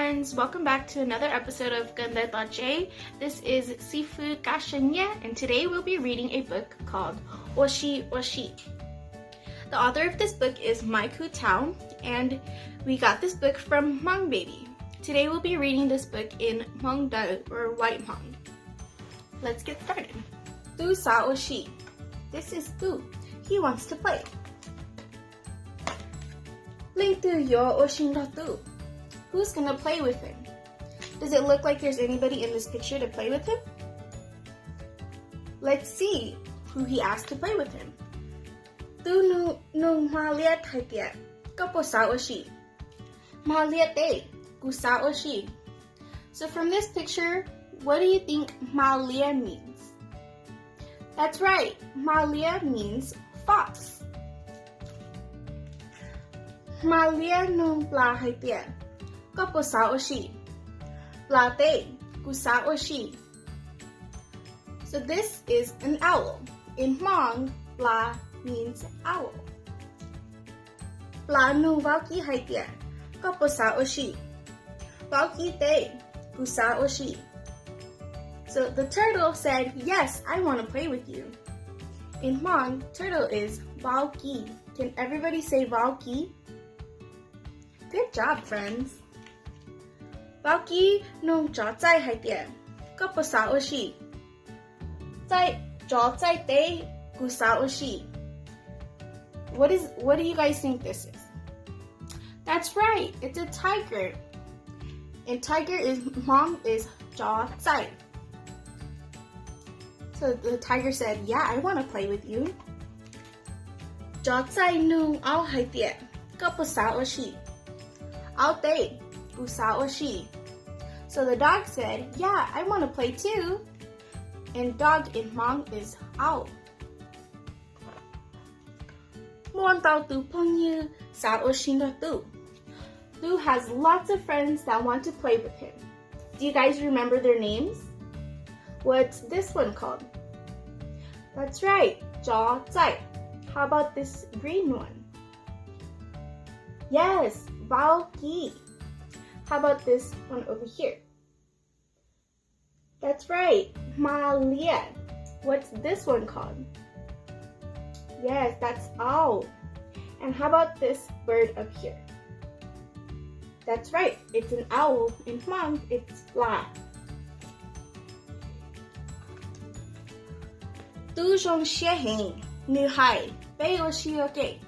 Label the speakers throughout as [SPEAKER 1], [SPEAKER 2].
[SPEAKER 1] friends, welcome back to another episode of Ganda Tache. This is Xibfwb Kab Saw Nyiaj, and today we'll be reading a book called Oshi Oshi. The author of this book is Maikou Thao, and we got this book from Hmong Baby. Today we'll be reading this book in Hmong Dao, or White Hmong. Let's get started. Tu sa Oshi. This is Tu. He wants to play. Play tu yo Oshin tu. Who's gonna play with him? Does it look like there's anybody in this picture to play with him? Let's see who he asked to play with him. Tu nu malia taitia. Kapo sa Oshi. Malia te. Gusa Oshi. So from this picture, what do you think Malia means? That's right, Malia means fox. Malia nung bla haitia. Kapo sa Oshi. Bla te. Gusa Oshi. So this is an owl. In Hmong, bla means owl. Bla nung valki haitia. Kapo sa Oshi. Valki te. Gusa Oshi. So the turtle said, yes, I want to play with you. In Hmong, turtle is valki. Can everybody say valki? Good job, friends. Valki nung zhao zai hai tie. Kapo sa Oshi. Zai zhao zai te gu sa Oshi. What do you guys think this is? That's right, it's a tiger. And tiger is Hmong is zhao zai. So the tiger said, yeah, I want to play with you. Zhao zai nung ao hai tie. Kapo sa Oshi. Ao te. Gusa Oshi. So the dog said, yeah, I want to play too. And dog in Hmong is owl. Muan tao tu pong yu sa Oshi no tu. Tu has lots of friends that want to play with him. Do you guys remember their names? What's this one called? That's right, zhao zai. How about this green one? Yes, valki. How about this one over here? That's right, malia. What's this one called? Yes, that's owl. And how about this bird up here? That's right, it's an owl. In Hmong, it's bla. Tu zhong xie heng, nu hai, bei o shi okay.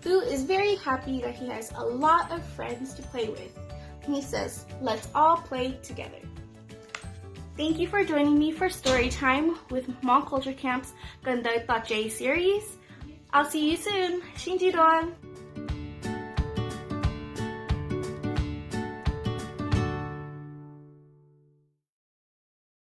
[SPEAKER 1] Tu is very happy that he has a lot of friends to play with. And he says, let's all play together. Thank you for joining me for story time with Hmong Culture Camp's Ganda Tache series. I'll see you soon. Sib Ntsib Dua.